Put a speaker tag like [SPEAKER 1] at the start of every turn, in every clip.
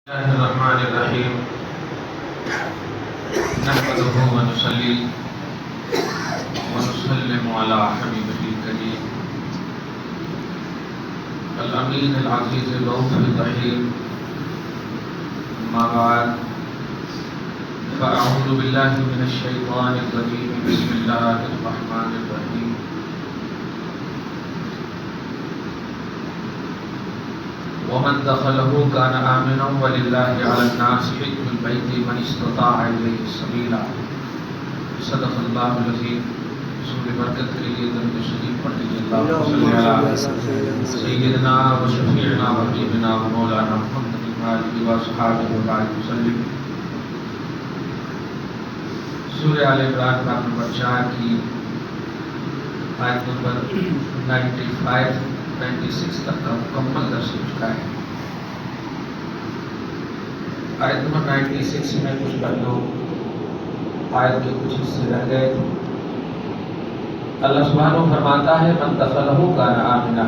[SPEAKER 1] الله الرحمن الرحيم نحمده ونصلي ونسلم على حبيبه الكريم الأمين العزيز الرؤوف الرحيم أما بعد فأعوذ بالله من الشيطان الرجيم بسم الله الرحمن الرحيم ومن دخله كان آمنا ولله على الناس حج البيت من استطاع إليه سبيلا صدق الله العظيم سورہ برکت کے لیے درود شریف پڑھ لیجیے اللهم صل علی سیدنا و شفیعنا و حبیبنا و مولانا محمد وآلہ وصحبہ وبارک وسلم۔ سورہ آل عمران پارہ نمبر 4 کی آیت نمبر 96 تک کا مکمل درس ہو چکا ہے۔ آیت نمبر 96 میں کچھ پہلو آیت کے کچھ حصے رہ گئے۔ اللہ سبحانہ فرماتا ہے من دخلہ کان آمنا،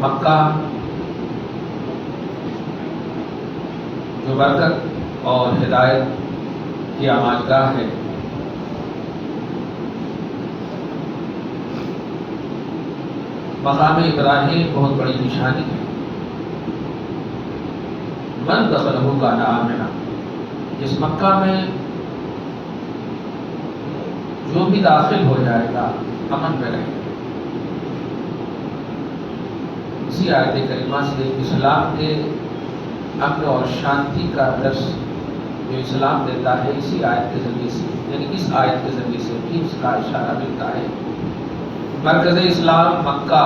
[SPEAKER 1] مکہ جو برکت اور ہدایت کی آماجگاہ ہے، مقام ابراہیم بہت بڑی نشانی ہے۔ من دخلہ کان آمنا، اس مکہ میں جو بھی داخل ہو جائے گا امن میں رہے گا۔ اسی آیت کریمہ سے اسلام کے امن اور شانتی کا درس جو اسلام دیتا ہے اسی آیت کے ذریعے سے، یعنی اس آیت کے ذریعے سے بھی اس کا اشارہ ملتا ہے۔ مرکز اسلام مکہ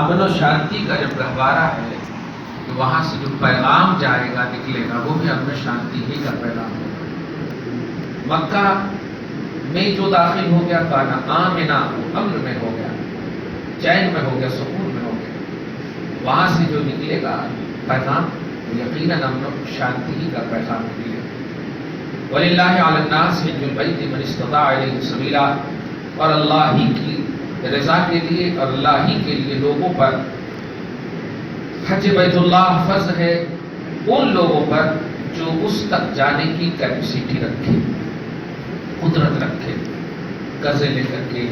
[SPEAKER 1] امن و شانتی کا جب گہوارہ ہے تو وہاں سے جو پیغام جائے گا نکلے گا وہ بھی امن و شانتی ہی کا پیغام ہوگا۔ مکہ میں جو داخل ہو گیا کانا آمنا، امن میں ہو گیا، چین میں ہو گیا، سکون میں ہو گیا، وہاں سے جو نکلے گا پیغام یقیناً امن و شانتی ہی کا پیغام نکلے گا۔ وَلِلَّهِ عَلَى النَّاسِ حِجُّ الْبَيْتِ مَنِ اسْتَطَاعَ إِلَيْهِ سَبِيلًا، اور اللہ ہی کی رضا کے لیے اور اللہ ہی کے لیے لوگوں پر حج بیت اللہ فرض ہے ان لوگوں پر جو اس تک جانے کی کیپیسٹی رکھے، قدرت رکھے، قرضے لے کر کے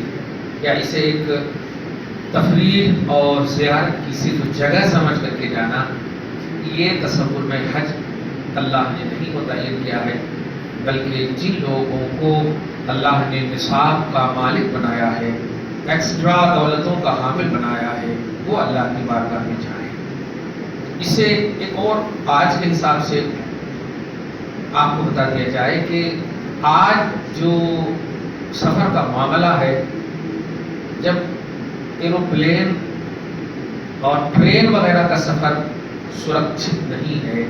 [SPEAKER 1] یا اسے ایک تفریح اور زیارت کی صرف جگہ سمجھ کر کے جانا، یہ تصور میں حج اللہ نے نہیں متعین کیا ہے، بلکہ جن لوگوں کو اللہ نے نصاب کا مالک بنایا ہے، ایکسٹرا دولتوں کا حامل بنایا ہے، وہ اللہ کی بارگاہ میں جائیں۔ اس سے ایک اور آج کے حساب سے آپ کو بتا دیا جائے کہ آج جو سفر کا معاملہ ہے، جب ایروپلین اور ٹرین وغیرہ کا سفر سرکشت نہیں ہے،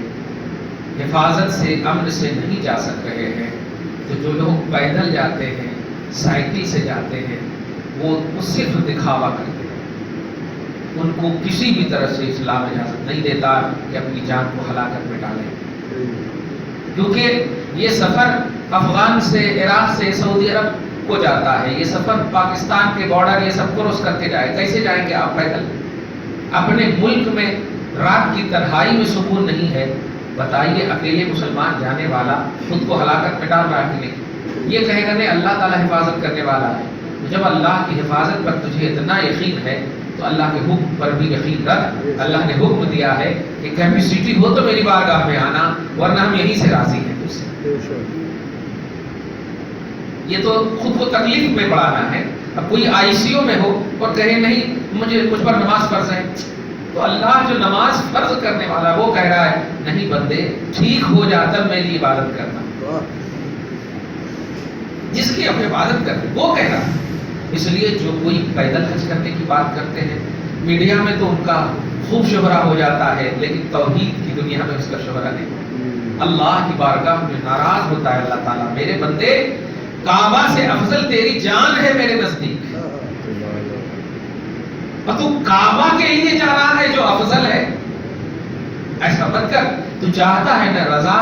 [SPEAKER 1] حفاظت سے امن سے نہیں جا سک رہے ہیں، تو جو لوگ پیدل جاتے ہیں، سائیکل سے جاتے ہیں، وہ صرف دکھاوا کرتے ہیں۔ ان کو کسی بھی طرح سے اسلام اجازت نہیں دیتا کہ اپنی جان کو ہلاکت میں ڈالیں، کیونکہ یہ سفر افغان سے، عراق سے سعودی عرب کو جاتا ہے، یہ سفر پاکستان کے بارڈر یہ سب کراس کر کے جائے۔ کیسے جائیں گے آپ پیدل؟ اپنے ملک میں رات کی تنہائی میں سکون نہیں ہے، بتائیے اکیلے مسلمان جانے والا خود کو ہلاکت میں ڈال رہا ہے کہ نہیں؟ یہ کہے گا نہیں اللہ تعالیٰ حفاظت کرنے والا ہے۔ جب اللہ کی حفاظت پر تجھے اتنا یقین ہے تو اللہ کے حکم پر بھی یقین رکھ۔ اللہ نے حکم دیا ہے کہ کیپیسٹی ہو تو میری بارگاہ میں آنا، ورنہ ہم یہیں سے راضی ہیں تجھ سے۔ یہ تو خود کو تکلیف میں پڑانا ہے۔ اب کوئی آئی سی یو میں ہو اور کہے نہیں مجھ پر نماز فرض ہے، تو اللہ جو نماز فرض کرنے والا وہ کہہ رہا ہے نہیں بندے ٹھیک ہو جا تب میری عبادت کرنا۔ جس کی اب عبادت کرتے وہ کہہ رہا ہے۔ اس لیے جو کوئی پیدل حج کرنے کی بات کرتے ہیں میڈیا میں تو ان کا خوب شہرہ ہو جاتا ہے، لیکن توحید کی دنیا میں اس کا شہرہ نہیں۔ اللہ کی بارگاہ میں ناراض ہوتا ہے اللہ تعالیٰ، میرے بندے کعبہ سے افضل تیری جان ہے میرے نزدیک، اور تو کعبہ کے لیے جا رہا ہے جو افضل ہے، ایسا مت کر۔ تو چاہتا ہے نا رضا،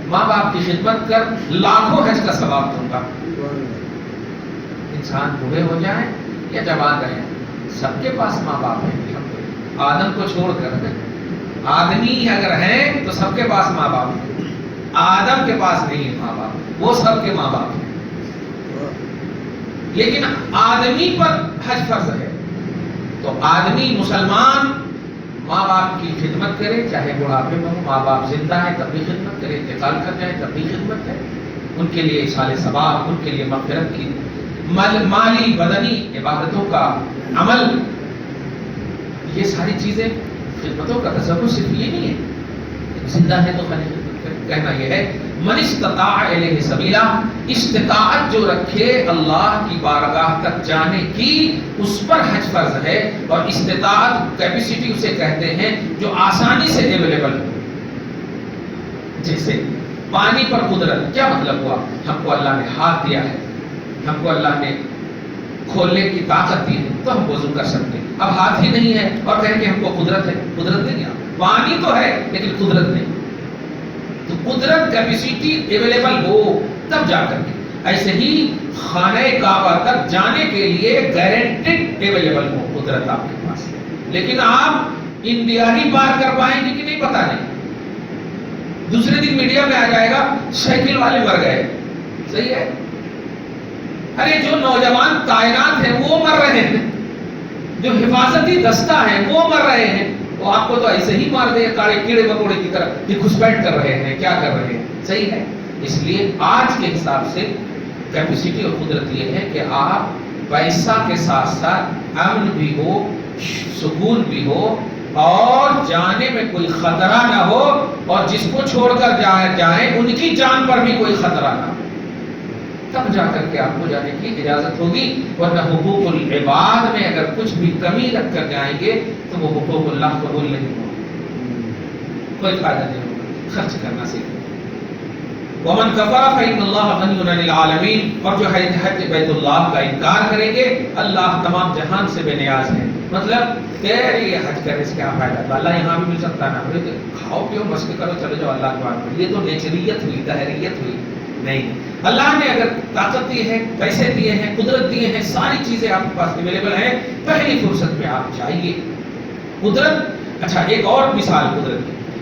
[SPEAKER 1] ماں باپ کی خدمت کر، لاکھوں حج کا ثواب دوں گا۔ انسان بوڑھے ہو جائیں یا جوان رہیں، سب کے پاس ماں باپ ہیں، آدم کو چھوڑ کر آدمی اگر ہیں تو سب کے پاس ماں باپ ہیں، آدم کے پاس نہیں ہے ماں باپ، وہ سب کے ماں باپ ہیں، لیکن آدمی پر حج فرض ہے، تو آدمی مسلمان ماں باپ کی خدمت کرے، چاہے بڑھاپے میں ہو، ماں باپ زندہ ہے تب بھی خدمت کرے، انتقال کر جائے تب بھی خدمت ہے، ان کے لیے ایصال ثواب، ان کے لیے مغفرت کی مالی بدنی عبادتوں کا عمل، یہ ساری چیزیں خدمتوں کا تصور صرف یہ نہیں ہے زندہ ہے تو خالی خدمت کرے، کہنا یہ ہے من استطاع الیہ سبیلا، استطاعت جو رکھے اللہ کی بارگاہ تک جانے کی اس پر حج فرض ہے، اور استطاعت کیپیسٹی اسے کہتے ہیں جو آسانی سے اویلیبل ہو، جیسے پانی پر قدرت، کیا مطلب ہوا؟ ہم کو اللہ نے ہاتھ دیا ہے، ہم کو اللہ نے کھولنے کی طاقت دی ہے تو ہم وضو کر سکتے ہیں، اب ہاتھ ہی نہیں ہے اور کہیں کہ ہم کو قدرت ہے، قدرت نہیں ہے، پانی تو ہے لیکن قدرت نہیں، تو قدرت کیپیسٹی اویلیبل ہو تب جا کر کے، ایسے ہی خانہ کعبہ تک جانے کے لیے گارنٹیڈ اویلیبل ہو قدرت آپ کے پاس، لیکن آپ انڈیا ہی پار کر پائیں گے کہ نہیں پتہ نہیں، دوسرے دن میڈیا میں آ جائے گا سائیکل والے مر گئے، صحیح ہے، ارے جو نوجوان تعینات ہیں وہ مر رہے ہیں، جو حفاظتی دستہ ہیں وہ مر رہے ہیں، وہ آپ کو تو ایسے ہی مار دیں کاڑے کیڑے مکوڑے کی طرح، یہ گھسپیٹ کر رہے ہیں، کیا کر رہے ہیں، صحیح ہے، اس لیے آج کے حساب سے کیپیسٹی اور قدرت یہ ہے کہ آپ پیسہ کے ساتھ ساتھ امن بھی ہو، سکون بھی ہو، اور جانے میں کوئی خطرہ نہ ہو، اور جس کو چھوڑ کر جائیں ان کی جان پر بھی کوئی خطرہ نہ ہو، تب جا کر کے آپ کو جانے کی اجازت ہوگی، ورنہ حقوق العباد میں اگر کچھ بھی کمی رکھ کر جائیں گے تو وہ حقوق اللہ قبول نہیں ہوگا، کوئی فائدہ نہیں ہوگا، خرچ کرنا سیکھیں۔ وَمَنْ كَفَرَ فَإِنَّ اللَّهَ غَنِيٌّ عَنِ الْعَالَمِينَ، اور جو حج بیت اللہ کا انکار کریں گے اللہ تمام جہان سے بے نیاز ہے، مطلب کہ یہ حج کرنے سے کیا فائدہ تھا، اللہ یہاں بھی مل سکتا نا، کھاؤ پیو مست کرو چلے جاؤ اللہ کے بعد، یہ تو نیچریت ہوئی، دہریت ہوئی، نہیں، اللہ نے اگر طاقت دی ہے، پیسے دیے ہیں، قدرت دیے ہیں، ساری چیزیں آپ کے پاس اویلیبل ہیں، پہلی فرصت میں آپ جائیے۔ قدرت، اچھا ایک اور مثال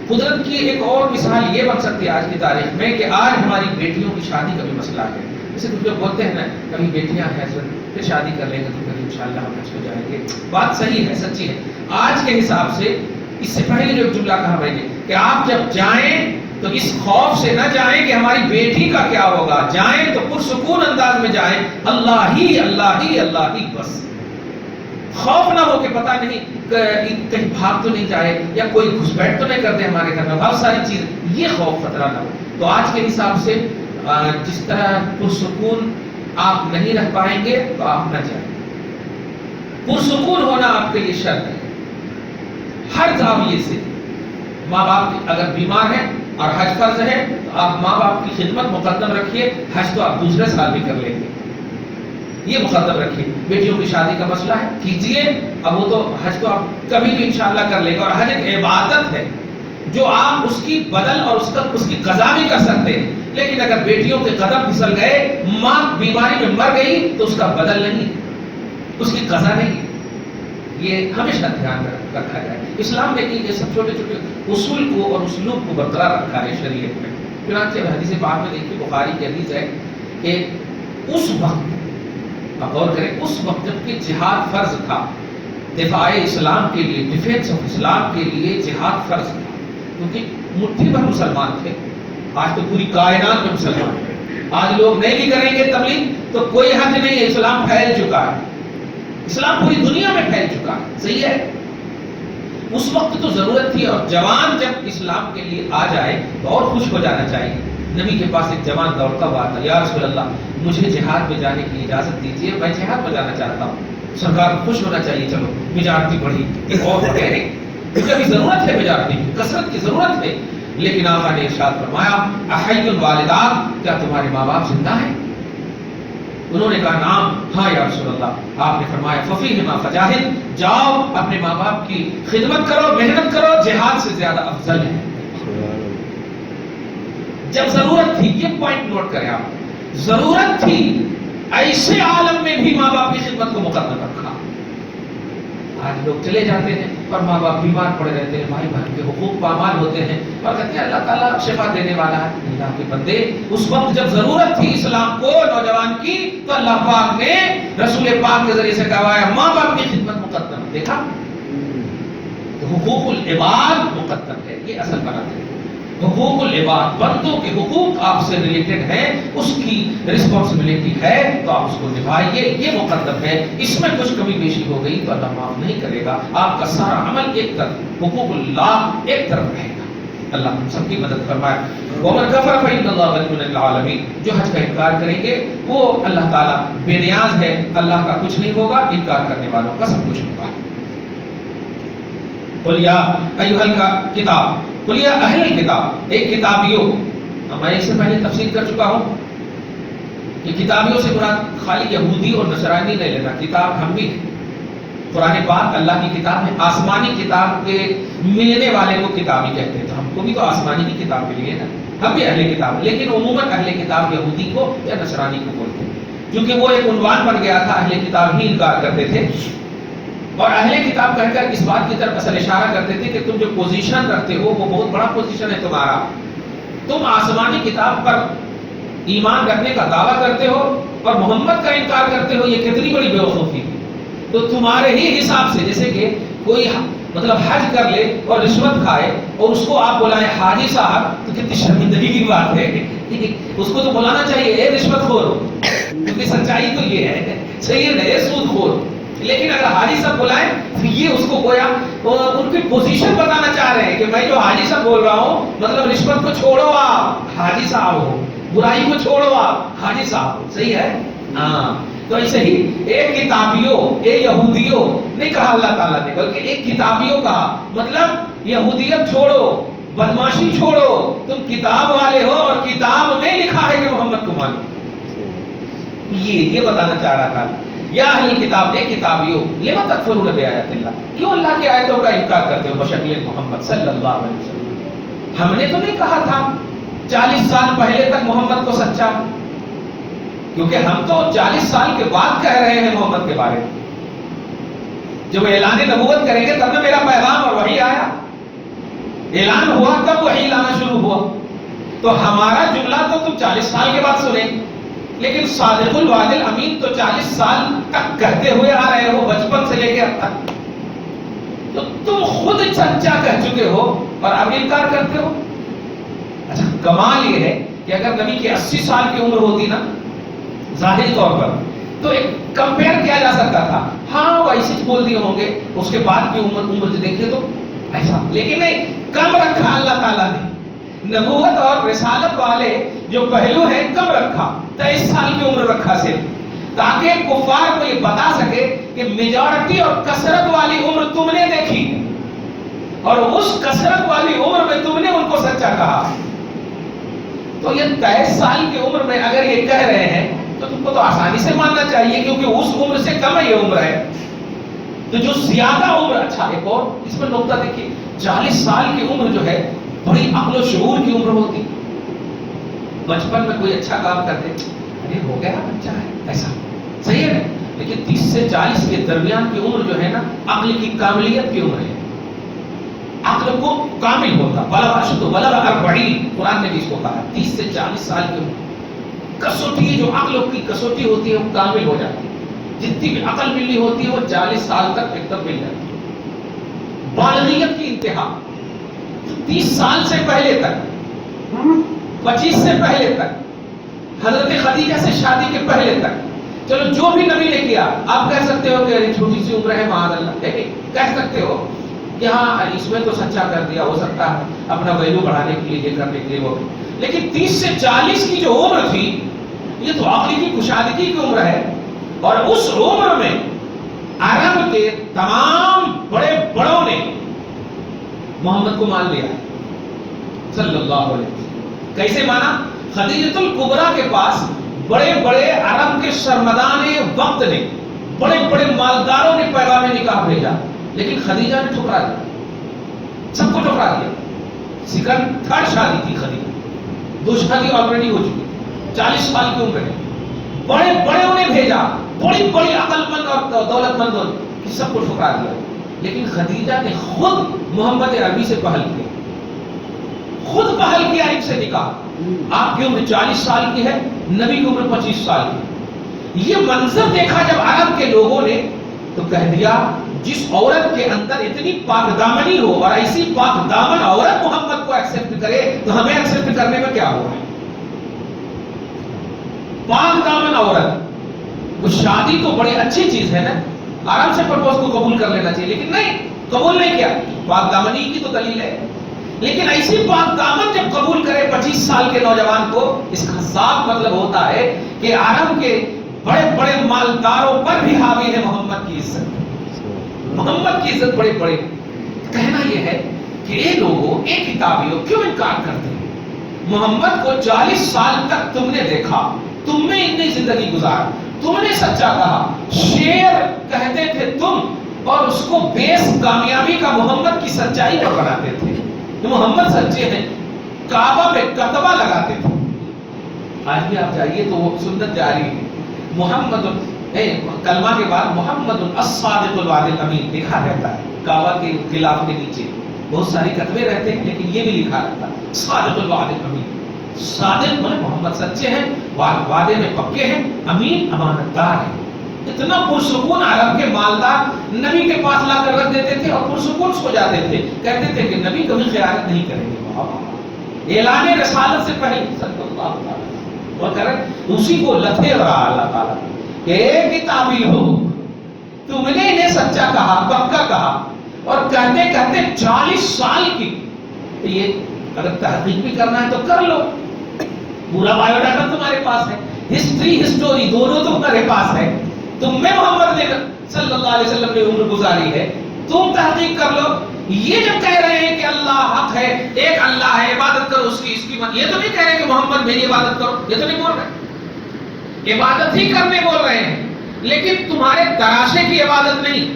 [SPEAKER 1] قدرت کی ایک اور مثال یہ بن سکتی ہے آج کی تاریخ میں کہ آج ہماری بیٹیوں کی شادی کا بھی مسئلہ ہے، جیسے کچھ لوگ بولتے ہیں نا کبھی بیٹیاں ہیں پھر شادی کر لیں گے تو پھر انشاءاللہ ہم حج کو جائیں گے، بات صحیح ہے، سچی ہے، آج کے حساب سے اس سے پہلے جو جملہ کہا میں نے کہ آپ جب جائیں تو اس خوف سے نہ جائیں کہ ہماری بیٹی کا کیا ہوگا، جائیں تو پرسکون انداز میں جائیں، اللہ ہی اللہ ہی اللہ ہی بس، خوف نہ ہو کہ پتہ نہیں کہیں بھاگ تو نہیں جائے یا کوئی گھسپیٹ تو نہیں کرتے ہمارے گھر میں، بہت ساری چیز، یہ خوف خطرہ نہ ہو، تو آج کے حساب سے جس طرح پرسکون آپ نہیں رہ پائیں گے تو آپ نہ جائیں، پرسکون ہونا آپ کے لیے شرط ہے، ہر زاویے سے، ماں باپ اگر بیمار ہیں اور حج فرض ہے تو آپ ماں باپ کی خدمت مقدم رکھیے، حج تو آپ دوسرے سال بھی کر لیں گے، یہ مقدم رکھیے، بیٹیوں کی شادی کا مسئلہ ہے کیجئے، اب وہ تو حج تو آپ کبھی بھی انشاءاللہ کر لیں گے، اور حج ایک عبادت ہے جو آپ اس کی بدل اور اس کی قضا بھی کر سکتے ہیں، لیکن اگر بیٹیوں کے قدم پھسل گئے، ماں بیماری میں مر گئی تو اس کا بدل نہیں، اس کی قضا نہیں، یہ ہمیشہ دھیان میں رکھا جائے۔ اسلام نے یہ سب چھوٹے چھوٹے اصول کو اور اسلوب کو برقرار رکھا ہے شریعت میں، چنانچہ حدیث پاک میں دیکھیے، بخاری کی حدیث ہے کہ اس وقت، آپ غور کریں، اس وقت جب کہ جہاد فرض تھا، دفاع اسلام کے لیے، ڈیفینس آف اسلام کے لیے جہاد فرض تھا، کیونکہ مٹھی بھر مسلمان تھے، آج تو پوری کائنات میں مسلمان ہیں، آج لوگ نہیں بھی کریں گے تبلیغ تو کوئی حد نہیں ہے، اسلام پھیل چکا ہے، اسلام پوری دنیا میں پھیل چکا ہے، صحیح ہے، اس وقت تو ضرورت تھی، اور جوان جب اسلام کے لیے آ جائے تو اور خوش ہو جانا چاہیے۔ نبی کے پاس ایک جوان دوڑتا ہوا آتا، یا رسول اللہ مجھے جہاد میں جانے کی اجازت دیجیے، میں جہاد میں جانا چاہتا ہوں، سرکار خوش ہونا چاہیے، چلو مجاہدی بڑھی، ایک اور بڑھے، کیونکہ ابھی ضرورت ہے مجاہدی کی، کثرت کی ضرورت ہے، لیکن آقا نے ارشاد فرمایا احی الوالدات، کیا تمہارے ماں باپ زندہ ہیں؟ انہوں نے کہا نعم، ہاں یا رسول اللہ، آپ نے فرمایا ففیہما فجاہد، جاؤ اپنے ماں باپ کی خدمت کرو، محنت کرو، جہاد سے زیادہ افضل ہے۔ جب ضرورت تھی، یہ پوائنٹ نوٹ کریں آپ، ضرورت تھی، ایسے عالم میں بھی ماں باپ کی خدمت کو مقدم رکھا، آج لوگ چلے جاتے ہیں اور ماں باپ بیمار پڑے رہتے ہیں، بھائی بہن کے حقوق پامال ہوتے ہیں اور کہتے ہیں اللہ تعالیٰ شفا دینے والا ہے۔ اللہ کے بندے، اس وقت جب ضرورت تھی اسلام کو نوجوان کی تو اللہ پاک نے رسول پاک کے ذریعے سے کہوایا ماں باپ کی خدمت مقدم۔ دیکھا، تو حقوق العباد مقدم ہے، یہ اصل بات ہے۔ حقوق العباد، بندوں کے حقوق آپ سے ریلیٹڈ ہیں، اس کی رسپانسبلٹی ہے تو آپ اس کو نبھائیے، یہ مقدم ہے۔ اس میں کچھ کمی بیشی ہو گئی تو اللہ معاف نہیں کرے گا، آپ کا سارا عمل ایک طرف، حقوق اللہ ایک طرف رہے گا۔ اللہ ہم سب کی مدد فرمائے۔ وَمَنْ كَفَرَ فَإِنَّ اللَّهَ غَنِيٌّ عَنِ الْعَالَمِينَ، جو حج کا انکار کریں گے وہ اللہ تعالیٰ بے نیاز ہے، اللہ کا کچھ نہیں ہوگا، انکار کرنے والوں کا سب کچھ ہوگا۔ قُلْ يَا أَيُّهَا الْكِتَابُ، قُلْ يَا أَهْلَ الْكِتَابِ، ایک کتابیوں، میں اس سے پہلے تفسیر کر چکا ہوں کہ کتابیوں سے مراد خالی یہودی اور نصرانی نہیں لینا، کتاب ہم بھی ہیں۔ قرآن پاک اللہ کی کتاب ہے، آسمانی کتاب کے ملنے والے کو کتابی کہتے ہیں، تو ہم کو بھی تو آسمانی کی کتاب ملی ہے نا، ہم بھی اہل کتاب ہیں، لیکن عموماً اہل کتاب یہودی کو یا نصرانی کو بولتے ہیں، کیونکہ وہ ایک عنوان بن گیا تھا، اہل کتاب ہی انکار کرتے تھے اور اہل کتاب کہہ کر اس بات کی طرف اصل اشارہ کرتے تھے کہ تم جو پوزیشن رکھتے ہو وہ بہت بڑا پوزیشن ہے تمہارا، تم آسمانی کتاب پر ایمان رکھنے کا دعویٰ کرتے ہو اور محمد کا انکار کرتے ہو، یہ کتنی بڑی بیوقوفی ہے۔ تو تمہارے ہی حساب سے جیسے کہ کوئی مطلب حج کر لے اور رشوت کھائے اور اس کو آپ بلائیں حاجی صاحب، تو کتنی شرمندگی کی بات ہے، اس کو تو بلانا چاہیے اے رشوت خور، کیونکہ سچائی تو یہ ہے، صحیح ہے سود خور، لیکن اگر حاجی صاحب بلائیں تو یہ اس کو گویا ان کی پوزیشن بتانا چاہ رہے ہیں کہ میں جو حاجی صاحب بول رہا ہوں، مطلب رشوت کو چھوڑو آپ حاجی صاحب ہو، برائی کو چھوڑو آپ حاجی صاحب ہو، صحیح ہے؟ ہاں، تو ایسے ہی ایک کتابیوں، ایک یہودیوں نہیں کہا اللہ تعالیٰ نے، بلکہ ایک کتابیوں کہا، مطلب یہودیت چھوڑو، بدماشی چھوڑو، تم کتاب والے ہو اور کتاب میں لکھا ہے کہ محمد کو مانو، یہ بتانا چاہ رہا تھا۔ یا اہل کتاب، ایک کتابیوں، لما تکفرون بآیات اللہ، کیوں اللہ کی آیتوں کا انکار کرتے ہو بشکل محمد صلی اللہ علیہ وسلم؟ ہم نے تو نہیں کہا تھا 40 سال پہلے تک محمد کو سچا، کیونکہ ہم تو 40 سال کے بعد کہہ رہے ہیں محمد کے بارے میں، جب اعلان نبوت کریں گے تب نہ میرا پیغام اور وحی آیا، اعلان ہوا تب وحی لانا شروع ہوا، تو ہمارا جملہ تو تم 40 سال کے بعد سنیں، لیکن صادق الوعد الامین تو 40 سال تک کہتے ہوئے آ رہے ہو، بچپن سے لے کے اب تک، تو تم خود سچا کہہ چکے ہو اور اب انکار کرتے ہو۔ اچھا، کمال یہ ہے کہ اگر نبی کی 80 سال کی عمر ہوتی نا ظاہری طور پر تو ایک کمپیئر کیا جا سکتا تھا، ہاں وہ ایسے بول دیے ہوں گے، اس کے بعد کی عمر جو دیکھے تو ایسا، لیکن نہیں، کم رکھا اللہ تعالیٰ نے، نبوت اور رسالت والے جو پہلو ہیں کم رکھا، 23 سال کی عمر رکھا صرف، تاکہ کفار کو یہ بتا سکے کہ میجورٹی اور کثرت والی عمر تم نے دیکھی اور اس کثرت والی عمر میں تم نے ان کو سچا کہا، تو یہ 23 سال کی عمر میں اگر یہ کہہ رہے ہیں تو تم کو تو آسانی سے ماننا چاہیے، کیونکہ اس عمر سے کم ہے یہ عمر ہے، تو جو زیادہ عمر، اچھا ایک اور اس میں نقطہ دیکھیے، 40 سال کی عمر جو ہے بڑی عقل و شعور کی عمر ہوتی، بچپن میں کوئی اچھا کام کرتے ارے ہو گیا بچہ ہے ایسا، صحیح ہے نا، لیکن 30 سے 40 کے درمیان کی عمر جو ہے نا عقل کی کاملیت کی عمر ہے، عقل کو کامل ہوتا، بلغ اشد بلغ 40، قرآن نے بھی اس کو کہا 30 سے 40 سال کی عمر کسوٹی، جو عقل کی کسوٹی ہوتی ہے وہ کامل ہو جاتی ہے، جتنی بھی عقل ملنی ہوتی ہے وہ 40 سال تک ایک دم مل جاتی ہے، بالغیت کی انتہا 30 سال سے پہلے تک، 25 سے پہلے تک، حضرت خدیجہ سے شادی کے پہلے تک، چلو جو بھی نبی نے کیا آپ کہہ سکتے ہو کہ چھوٹی سی عمر ہے معاذ اللہ، کہہ سکتے ہو کہ ہاں اس میں تو سچا کر دیا، ہو سکتا ہے اپنا ویلو بڑھانے کے لیے، یہ کرنے کے لیے وہ، لیکن 30 سے 40 کی جو عمر تھی یہ تو عقل کی کشادگی کی عمر ہے، اور اس عمر میں عرب کے تمام بڑے بڑوں نے محمد کو مان لیا صلی اللہ علیہ وسلم۔ کیسے مانا؟ خدیجۃ الکبریٰ کے پاس بڑے بڑے عرب کے سرمدان وقت نے، بڑے بڑے مالداروں نے پیغام نکاح بھیجا، لیکن خدیجہ نے ٹھکرا دیا، سب کو ٹھکرا دیا، سیکنڈ تھرڈ شادی تھی خدیجہ، 2 شادی آلریڈی ہو چکی، 40 سال کی عمر ہے، بڑے بڑے انہیں بھیجا، بڑی بڑی عقل مند اور دولت مند، سب کو ٹھکرا دیا، لیکن خدیجہ نے خود محمد عربی سے پہل کیا، خود پہل کیا ان سے نکاح۔ آپ کی عمر 40 سال کی ہے، نبی کی عمر 25 سال کی۔ یہ منظر دیکھا جب عرب کے لوگوں نے تو کہہ دیا جس عورت کے اندر اتنی پاک دامنی ہو اور ایسی پاک دامن عورت محمد کو ایکسپٹ کرے تو ہمیں ایکسپٹ کرنے میں کیا ہوا ہے؟ پاک دامن عورت، وہ شادی تو بڑی اچھی چیز ہے نا، آرام سے پرپوز کو قبول کر لینا چاہیے، لیکن نہیں، قبول نہیں کیا۔ پاک دامنی کی تو دلیل ہے، لیکن ایسی پاک دامن جب قبول کرے 25 سال کے نوجوان کو، اس کا صاف مطلب ہوتا ہے کہ عرب کے بڑے بڑے مالداروں پر بھی حاوی ہے محمد کی عزت، محمد کی عزت بڑے بڑے۔ کہنا یہ ہے کہ اے لوگوں، اے کتابیوں، کیوں انکار کرتے ہیں؟ محمد کو 40 سال تک تم نے دیکھا، تم نے اتنی زندگی گزار، تم نے سچا کہا، شیر کہتے تھے تم، اور اس کو بیس کامیابی کا محمد کی سچائی پر بناتے تھے کہ محمد سچے ہیں، کعبہ میں کتبہ لگاتے تھے۔ آج بھی آپ جائیے تو وہ سنت جاری ہے، محمد کلمہ کے بعد محمد الصادق الوعد الامین لکھا رہتا ہے، کعبہ کے غلاف کے نیچے بہت ساری کتبے رہتے ہیں لیکن یہ بھی لکھا رہتا ہے صادق الوعد الامین۔ صادق مطلب محمد سچے ہیں، وعدے میں پکے ہیں، امین امانت دار ہیں۔ اتنا پرسکون عرب کے مالدار نبی کے پاس لا کر رکھ دیتے تھے اور پرسکون سو جاتے تھے، کہتے تھے کہ نبی کبھی خیانت نہیں کریں گے۔ اعلان رسالت سے پہلے صلی اللہ علیہ وسلم اور کریں اسی کو لتھے رہا اللہ تعالیٰ کہ ایک کتابی ہو، تم نے انہیں سچا کہا، پکا کہا، اور کہتے کہتے 40 سال کی، یہ اگر تحقیق بھی کرنا ہے تو کر لو، پورا بایو ڈاٹا تمہارے پاس ہے، ہسٹری ہسٹوری دونوں تمہارے پاس ہے، تم میں محمد نے صلی اللہ علیہ وسلم نے عمر گزاری ہے، تم تحقیق کر لو۔ یہ جب کہہ رہے ہیں کہ اللہ حق ہے، ایک اللہ ہے، عبادت کرو اس کی، یہ تو نہیں کہہ رہے کہ محمد میری عبادت کرو، یہ تو نہیں بول رہے، عبادت ہی کرنے بول رہے ہیں، لیکن تمہارے تراشے کی عبادت نہیں،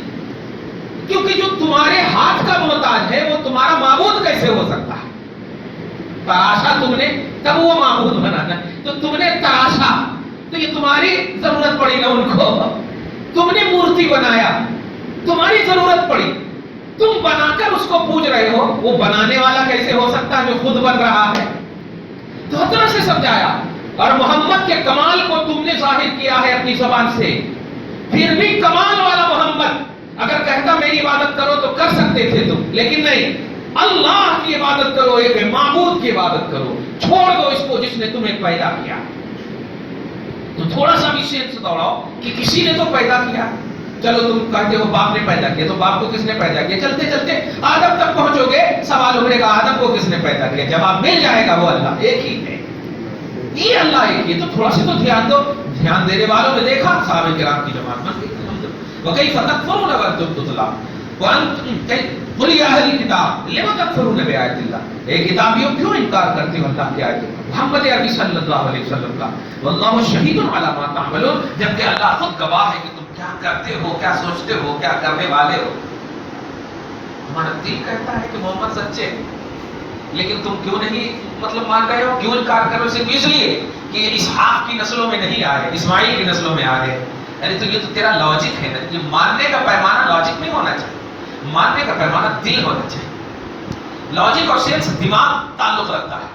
[SPEAKER 1] کیونکہ جو تمہارے ہاتھ کا محتاج ہے وہ تمہارا معبود کیسے ہو سکتا ہے؟ تراشا تم نے تب وہ معبود بنانا، تو تم نے تراشا تو یہ تمہاری ضرورت پڑی نا ان کو، تم نے مورتی بنایا، تمہاری ضرورت پڑی، تم بنا کر اس کو پوج رہے ہو، وہ بنانے والا کیسے ہو سکتا ہے جو خود بن رہا ہے؟ تو ہر طرح سے سمجھایا، اور محمد کے کمال کو تم نے ظاہر کیا ہے اپنی زبان سے، پھر بھی کمال والا محمد اگر کہتا میری عبادت کرو تو کر سکتے تھے تم، لیکن نہیں، اللہ کی عبادت کرو، ایک معبود کی عبادت کرو، چھوڑ دو اس کو جس نے تمہیں پیدا کیا۔ تو تھوڑا سا بھی سینس سے دوڑاؤ کہ کسی نے تو پیدا کیا، چلو تم کہتے ہو باپ نے پیدا کیا، تو باپ کو کس نے پیدا کیا؟ چلتے چلتے آدم تک پہنچو گے، سوال اٹھے گا آدم کو کس نے پیدا کیا؟ جواب مل جائے گا، وہ اللہ ایک ہی ہے، یہ اللہ ایک ہی۔ تو تھوڑا سا تو دھیان دو، دھیان دینے والوں نے دیکھا صحابہ کرام کی جماعت بن گئی۔ وَكَيْفَ تَكْفُرُونَ وَأَنْتُمْ تُتْلَىٰ وَأَنْتُمْ قُلْ يَا أَهْلَ الْكِتَابِ لِمَ تَكْفُرُونَ بِآيَاتِ اللَّهِ، اے کتابیوں کیوں انکار کرتے ہو اللہ کی آیتوں کا، محمد عربی صلی اللہ علیہ وسلم کا، وَاللَّهُ شَهِيدٌ عَلَىٰ مَا تَعْمَلُونَ، جبکہ اللہ خود گواہ ہے کہ تم کیا کرتے ہو، کیا سوچتے ہو، کیا کرنے والے ہو۔ ہمارا دل کہتا ہے کہ محمد سچے، لیکن تم کیوں نہیں مطلب مان رہے ہو، کیوں انکار کر رہے ہو؟ صرف اس لیے کہ یہ اسحاق کی نسلوں میں نہیں آ رہے، اسماعیل کی نسلوں میں آ رہے، یعنی تو یہ تو تیرا لاجک ہے نا، یہ ماننے کا پیمانہ لاجک نہیں ہونا چاہیے، ماننے کا پیمانہ دل ہونا چاہیے۔ لاجک اور سینس دماغ تعلق رکھتا ہے،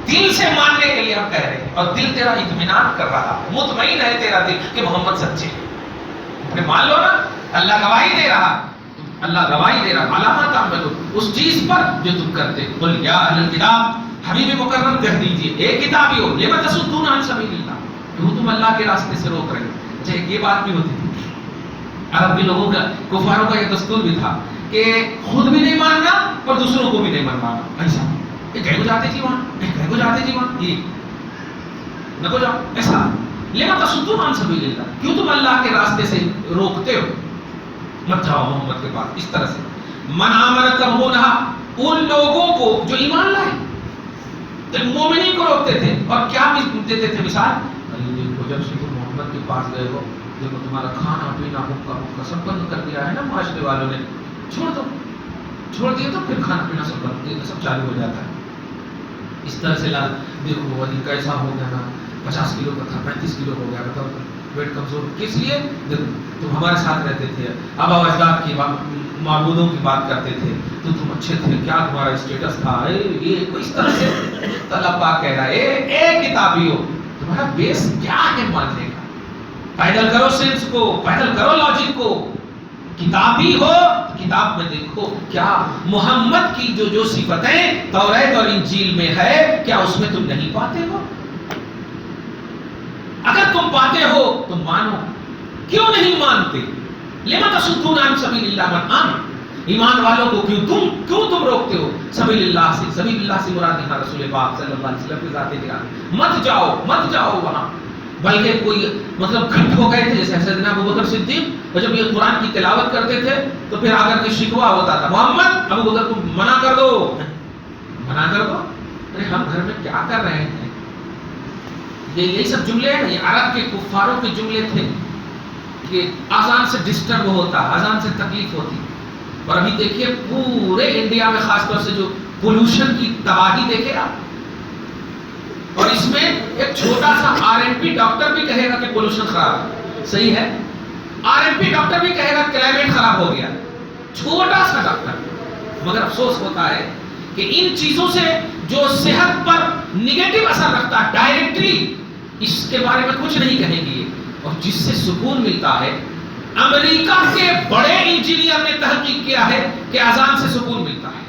[SPEAKER 1] دل سے ماننے کے لیے ہم کہہ رہے ہیں، اور دل تیرا اطمینان کر رہا ہے، مطمئن ہے تیرا دل کہ محمد سچے ہیں، مان لو نا، اللہ گواہی دے رہا، اللہ گواہی دے رہا، علامات تعملون، اس چیز پر جو تم کرتے۔ قل یا اہل الکتاب، حبیب مکرم کہہ دیجئے، اے کتابیوں، لم تصدون عن سبیل اللہ، کیوں تم اللہ کے راستے سے روک رہے ہیں؟ اچھا یہ بات بھی ہوتی تھی، عرب کے لوگوں کا، کفاروں کا یہ دستور بھی تھا کہ خود بھی نہیں ماننا اور دوسروں کو بھی نہیں منوانا، ایسا کہیں کو جاتے جی وہاں، کہیں کو جاتے جی وہاں، یہ نہ کو جاؤ، ایسا لم تصدون عن سبیل اللہ، کیوں تم اللہ کے راستے سے روکتے ہو؟ مت جاؤ محمد کے پاس، اس طرح سے۔ من آمن ترہونہ، ان لوگوں کو جو ایمان لائے، مومنین کو روکتے تھے، اور کیا دیتے تھے مثال؟ دیکھو جب سے تم محمد کے پاس گئے ہو، دیکھو تمہارا کھانا پینا حقہ سب بند کر دیا ہے نا معاشرے والوں نے، چھوڑ دو، چھوڑ دیا تو پھر کھانا پینا سب چالو ہو جاتا ہے۔ اس طرح سے دیکھو علی کیسا ہو گیا نا، 50 کلو کا تھا 35 کلو ہو گیا، بتاؤ ویٹ کمزور، کس لیے؟ تم ہمارے ساتھ رہتے تھے، اب اجداد کی معبودوں کی بات کرتے تھے تو تم اچھے تھے، کیا تمہارا اسٹیٹس تھا، یہ اس طرح سے اللہ پاک کہہ رہا ہے اے کتابیو تمہارا بیس کیا ہے ماننے کا؟ پیدل کرو سینس کو، پیدل کرو لاجک کو، کتابی ہو کتاب میں دیکھو کیا محمد کی جو صفتیں توریت اور انجیل میں ہے کیا اس میں تم نہیں پاتے ہو؟ اگر تم پاتے ہو تو مانو، کیوں نہیں مانتے؟ لما تصدون عن سبیل اللہ من آمن، ایمان والوں کو کیوں تم روکتے ہو سبیل اللہ سے؟ سبیل اللہ سے مراد یہاں رسول پاک صلی اللہ علیہ وسلم کی ذات گرامی، مت جاؤ وہاں، بلکہ کوئی مطلب کھٹ ہو گئے تھے جیسے سیدنا ابوبکر صدیق، اور جب یہ قرآن کی تلاوت کرتے تھے تو پھر آگر کے شکوہ ہوتا تھا محمد ابوبکر کو منع کر دو، ارے ہم گھر میں کیا کر رہے ہیں؟ یہی سب جملے ہیں، یہ عرب کے کفاروں کے جملے تھے کہ اذان سے ڈسٹرب ہوتا، اذان سے تکلیف ہوتی. اور ابھی دیکھیے پورے انڈیا میں خاص طور سے جو پولوشن کی تباہی دیکھے آپ، اور اس میں ایک چھوٹا سا RMP ڈاکٹر بھی کہے گا کہ پولوشن خراب ہے، صحیح ہے، RMP ڈاکٹر بھی کہے گا کلائمیٹ خراب ہو گیا، چھوٹا سا ڈاکٹر. مگر افسوس ہوتا ہے کہ ان چیزوں سے جو صحت پر نگیٹو اثر رکھتا ہے ڈائریکٹلی اس کے بارے میں کچھ نہیں کہیں گے. اور جس سے سکون ملتا ہے، امریکہ کے بڑے انجینئر نے تحقیق کیا ہے کہ اذان سے سکون ملتا ہے.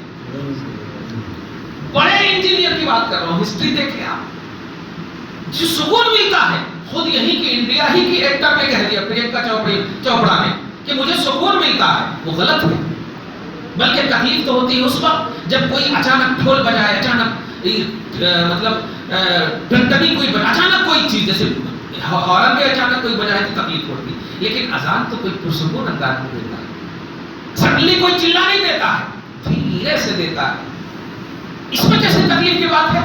[SPEAKER 1] بڑے انجینئر کی بات کر رہا ہوں، ہسٹری دیکھیں آپ، جو سکون ملتا ہے خود یہی کہ انڈیا ہی کی ایکٹر نے کہہ دیا پرینکا چوپڑا نے کہ مجھے سکون ملتا ہے، وہ غلط ہے. بلکہ تکلیف تو ہوتی ہے اس وقت جب کوئی اچانک ڈھول بجائے، اچانک مطلب ٹنٹنی کوئی اچانک کوئی چیز جیسے ہارن بھی اچانک کوئی بجائے تو تکلیف ہوتی. لیکن اذان تو کوئی پرسکون انداز میں دیتا ہے، سڈنلی کوئی چلا نہیں دیتا ہے، دھیرے سے دیتا ہے. اس میں کیسے تکلیف کی بات ہے؟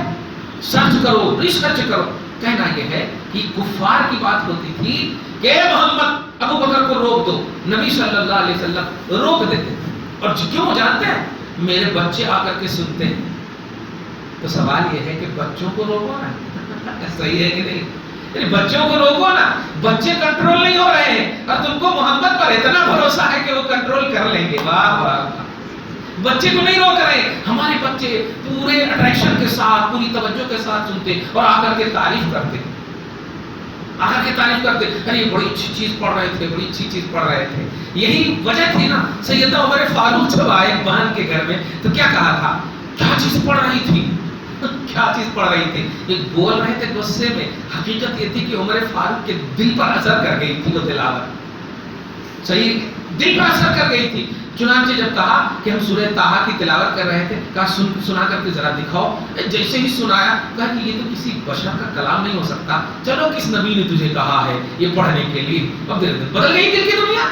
[SPEAKER 1] سرچ کرو، ریسرچ کرو. کہنا یہ ہے کہ کفار کی بات ہوتی تھی کہ محمد ابو بکر کو روک دو، نبی صلی اللہ علیہ وسلم روک دیتے. اور کیوں جانتے ہیں؟ میرے بچے آ کر کے سنتے ہیں. تو سوال یہ ہے کہ بچوں کو روکو نا، صحیح ہے کہ نہیں؟ بچوں کو روکو نا، بچے کنٹرول نہیں ہو رہے ہیں اور تم کو محمد پر اتنا بھروسہ ہے کہ وہ کنٹرول کر لیں گے. واہ واہ، بچے کو نہیں روک رہے. ہمارے بچے پورے اٹریکشن کے ساتھ، پوری توجہ کے ساتھ سنتے اور آ کر کے تعریف کرتے، ارے بڑی اچھی چیز پڑھ رہے تھے، بڑی اچھی چیز پڑھ رہے تھے. یہی وجہ تھی نا سیدنا عمر فاروق جب آئے بہن کے گھر میں تو کیا کہا تھا؟ کیا چیز پڑھ رہی تھی، کیا چیز پڑھ رہی تھی؟ یہ بول رہے تھے غصے میں، حقیقت یہ تھی کہ عمر فاروق کے دل پر اثر کر گئی تھی وہ تلاوت، صحیح دل پر اثر کر گئی تھی. چنانچہ جب کہا کہ ہم سورہ طٰہٰ کی تلاوت کر رہے تھے، کہا سنا کر کے ذرا دکھاؤ. جیسے ہی سنایا کہا کہ یہ تو کسی بشر کا کلام نہیں ہو سکتا، چلو کس نبی نے تجھے کہا ہے یہ پڑھنے کے لیے. اب بدل گئی دل کی دنیا.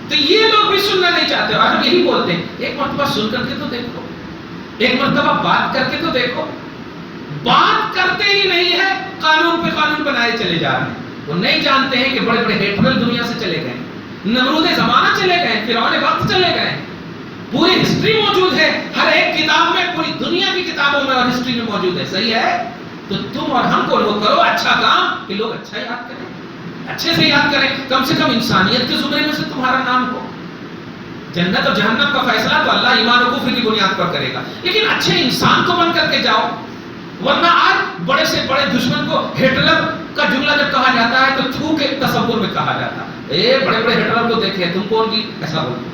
[SPEAKER 1] تو یہ لوگ بھی سننا نہیں چاہتے اور ہم یہی بولتے ہیں ایک مرتبہ سن کر کے تو دیکھو، ایک مرتبہ بات کر کے تو دیکھو. بات کرتے ہی نہیں ہے، قانون پہ قانون بنائے چلے جا رہے ہیں. وہ نہیں جانتے ہیں کہ بڑے بڑے ہیٹرل دنیا سے چلے گئے، نمرود زمانہ چلے گئے، فرعون وقت چلے گئے. پوری ہسٹری موجود ہے، ہر ایک کتاب میں، پوری دنیا کی کتابوں میں اور ہسٹری میں موجود ہے. صحیح ہے؟ تو تم اور ہم کو لوگ کرو اچھا کام کہ لوگ اچھا یاد کریں، اچھے سے یاد کریں. کم سے کم انسانیت کے زمرے میں سے تمہارا نام ہو. جنت اور جہنم کا فیصلہ تو اللہ ایمان و کفر کی بنیاد پر کرے گا، لیکن اچھے انسان کو بن کر کے جاؤ. ورنہ آج بڑے سے بڑے دشمن کو ہٹلر کا جملہ جب کہا جاتا ہے تو تھوک کے تصور میں کہا جاتا ہے، بڑے بڑے ہٹلر کو دیکھے تم کون کی ایسا بولتے،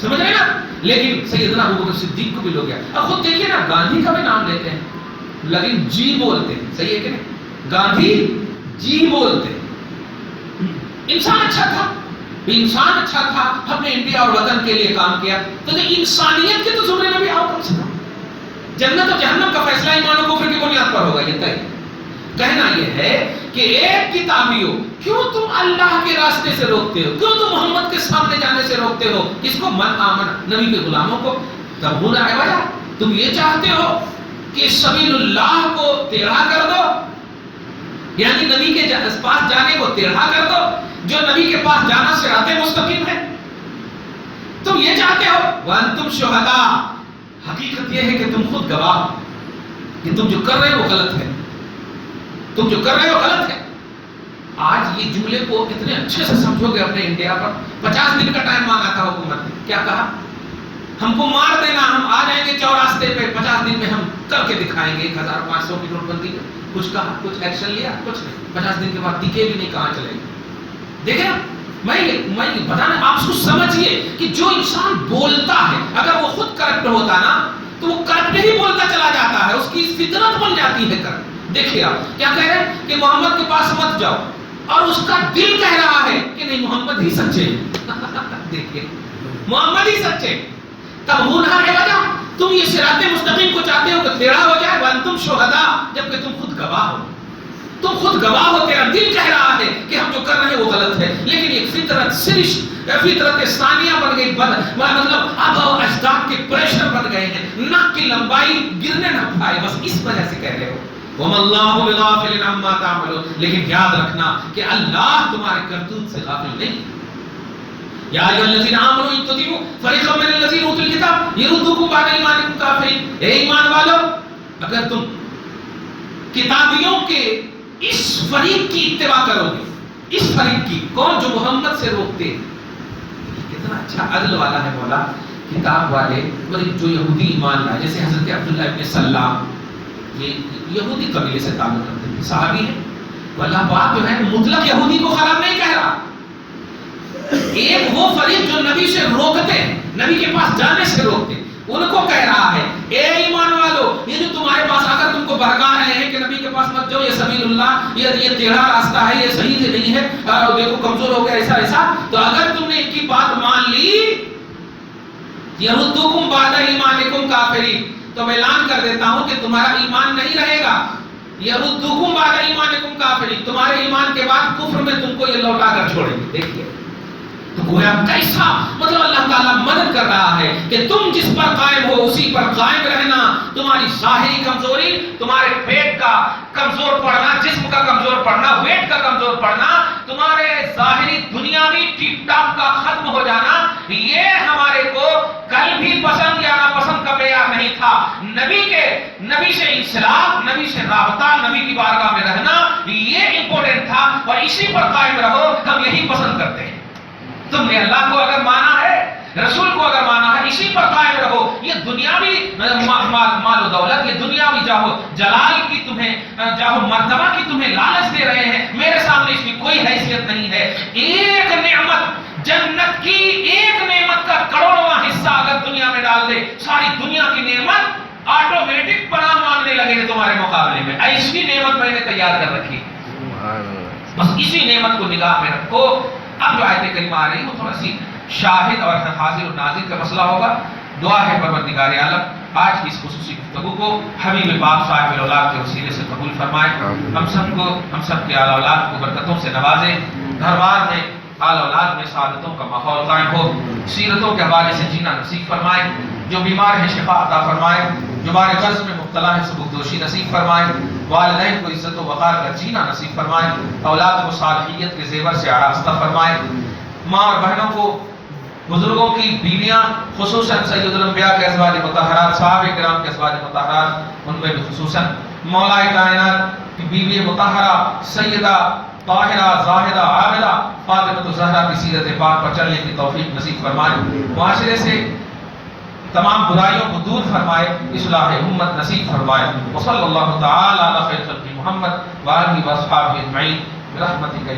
[SPEAKER 1] سمجھ رہے نا. لیکن سیدنا ابوبکر صدیق کو بھی لوگ اب خود دیکھیے نا، گاندھی کا بھی نام لیتے ہیں لیکن جی بولتے ہیں. صحیح ہے کہ نہیں؟ گاندھی جی بولتے ہیں. انسان اچھا تھا، انسان اچھا تھا، ہم نے انڈیا اور وطن کے لیے کام کیا. تو انسانیت کے تو زمرے میں بھی آؤ کم سے کم. جنت اور جہنم کا فیصلہ ایمان و کفر کی بنیاد پر ہوگا. یہ طے. کہنا یہ ہے کہ ایک کتابیوں کیوں تم اللہ کے راستے سے روکتے ہو، کیوں تم محمد کے سامنے جانے سے روکتے ہو؟ کس کو؟ من آمن، نبی کے غلاموں کو. تبغون عوجا، تم یہ چاہتے ہو کہ سبیل اللہ کو ٹیڑھا کر دو، یعنی نبی کے پاس جانے کو ٹیڑھا کر دو. جو نبی کے پاس جانا صراط مستقیم ہے، تم یہ چاہتے ہو. وانتم شہداء، حقیقت یہ ہے کہ تم خود گواہ کہ تم جو کر رہے ہو غلط ہے، تم جو کر رہے ہو غلط ہے. آج یہ جملے کو اتنے اچھے سے سمجھو گے اپنے انڈیا پر. 50 دن کا ٹائم مانگا تھا حکومت نے. کیا کہا؟ ہم کو مار دینا, ہم آ جائیں گے چوراستے پہ, 50 دن میں ہم کر کے دکھائیں گے 1500 کی نوٹ بندی. کچھ کہا, کچھ ایکشن لیا, کچھ نہیں. 50 دن کے بعد دکھے بھی نہیں کہاں چلے گئے. دیکھیں نا, میں بتانا, آپ اس کو سمجھیے کہ جو انسان بولتا ہے اگر وہ خود کرپٹ ہوتا نا تو وہ کرپٹ ہی بولتا چلا جاتا ہے, اس کی فطرت بن جاتی ہے کرپٹ. دیکھیے آپ کیا کہہ رہے ہیں کہ محمد کے پاس مت جاؤ, اور اس کا دل کہہ رہا ہے کہ نہیں محمد ہی سچے. دیکھیے محمد ہی سچے. تب ہونا ہے وجہ, تم یہ صراط مستقیم کو چاہتے ہو کہ ٹیڑھا ہو جائے, وانتم شہداء, جبکہ تم خود گواہ ہو. تم خود گواہ ہو, تیرا دل کہہ رہا ہے کہ ہم جو کر رہے ہیں وہ غلط ہے, لیکن ایک فطرت سرش فطرت ثانیہ بن گئی, مطلب آبا و اجداد کے پریشر بن گئے ہیں, ناک کی لمبائی گرنے نہ پائے, بس اس وجہ سے کہہ رہے ہو. وَمَا اللَّهُ بِغَافِلٍ عَمَّا تَعْمَلُونَ. لیکن یاد رکھنا کہ اللہ تمہارے کرتوت سے غافل نہیں. یا ایھا الذین آمنوا ان تطیعوا فریقا من الذین اوتوا الکتاب یردوکم بعد ایمانکم کافرین. اے ایمان والو, اگر تم کتابیوں کے اس فریق کی اتباع کرو گے, اس فریق کی, کون, جو محمد سے روکتے ہیں. کتنا اچھا عدل والا ہے مولا. کتاب والے اور جو یہودی ایمان لائے, جیسے حضرت عبداللہ ابن سلام, یہ یہودی قبیلے سے تعلق رکھتے ہیں, صحابی ہیں. اللہ پاک جو ہے مطلق یہودی کو خراب نہیں کہہ رہا. ایک وہ فریق جو نبی سے روکتے ہیں, نبی کے پاس جانے سے روکتے ہیں, ان کو کہہ رہا ہے اے ایمان والو, یہ جو تمہارے پاس اگر تم کو بہکا رہے ہیں کہ نبی کے پاس مت جاؤ, یہ سبیل اللہ, یہ ٹیڑھا راستہ ہے, یہ صحیح سے نہیں ہے, دیکھو کمزور ہو گیا, ایسا ایسا, تو اگر تم نے ان کی بات مان لی, یردوکم بعد ایمانکم کافرین, تو میں اعلان کر دیتا ہوں کہ تمہارا ایمان نہیں رہے گا. یردوکم بعد ایمانکم کافرین, تمہارے ایمان کے بعد کفر میں تم کو یہ لوٹا کر چھوڑیں گے. دیکھیے تو گویا کیسا, مطلب اللہ تعالیٰ مدد کر رہا ہے کہ تم جس پر قائم ہو اسی پر قائم رہنا. تمہاری ظاہری کمزوری, تمہارے پیٹ کا کمزور پڑنا, جسم کا کمزور پڑنا, ویٹ کا کمزور پڑنا, تمہارے ظاہری دنیاوی ٹک ٹاک کا ختم ہو جانا, یہ ہمارے کو کل بھی پسند یا ناپسند کا معیار نہیں تھا. نبی سے انسلاک, نبی سے رابطہ, نبی کی بارگاہ میں رہنا, یہ امپورٹنٹ تھا, اور اسی پر قائم رہو, ہم یہی پسند کرتے ہیں. تم نے اللہ کو اگر مانا ہے, رسول کو اگر مانا ہے, اسی پر قائم رہو. یہ دنیاوی مال و دولت, یہ دنیاوی جاہو جلال کی تمہیں, جاہو مرتبہ کی تمہیں لالچ دے رہے ہیں, میرے سامنے اس کی کوئی حیثیت نہیں ہے. ایک نعمت, جنت کی ایک نعمت کا کروڑواں حصہ اگر دنیا میں ڈال دے, ساری دنیا کی نعمت آٹومیٹک پناہ مانگنے لگے ہیں تمہارے مقابلے میں. ایسی نعمت میں نے تیار کر رکھی, بس اسی نعمت کو نگاہ میں رکھو. اب جو آیت کریمہ آ رہی ہے وہ تھوڑا سی شاہد اور حاضر و ناظر کا مسئلہ ہوگا. دعا ہے پروردگار عالم آج کی اس خصوصی گفتگو کو حبیب پاک صاحب الاولاد کے وسیلے سے قبول فرمائے. ہم سب کے آل اولاد کو برکتوں سے نوازے. گھر بار میں, آل اولاد میں سعادتوں کا ماحول قائم ہو. سیرتوں کے حوالے سے جینا نصیب فرمائے. جو بیمار ہیں شفا عطا فرمائے. جو بار قرض میں مبتلا ہے سبکدوشی نصیب فرمائے. والدین کو عزت و وقار کا جینا نصیب فرمائے. اولاد کو صالحیت کے زیور سے آراستہ فرمائے. ماں اور بہنوں کو, بزرگوں کی بیویاں, خصوصاً سید الانبیاء کے ازواج مطہرات, صحابہ کرام کے ازواج مطہرات, ان میں بھی خصوصاً مولا کائنات کی بیوی مطہرہ سیدہ طاہرہ زاہدہ عابدہ فاطمہ الزہرا کی سیرت پاک پر چلنے کی توفیق نصیب فرمائے. معاشرے سے تمام برائیوں کو دور فرمائے, اصلاح امت نصیب فرمائے. وصلی اللہ تعالی علی خیر خلق محمد وآلہ واصحابہ اجمعین برحمتک یا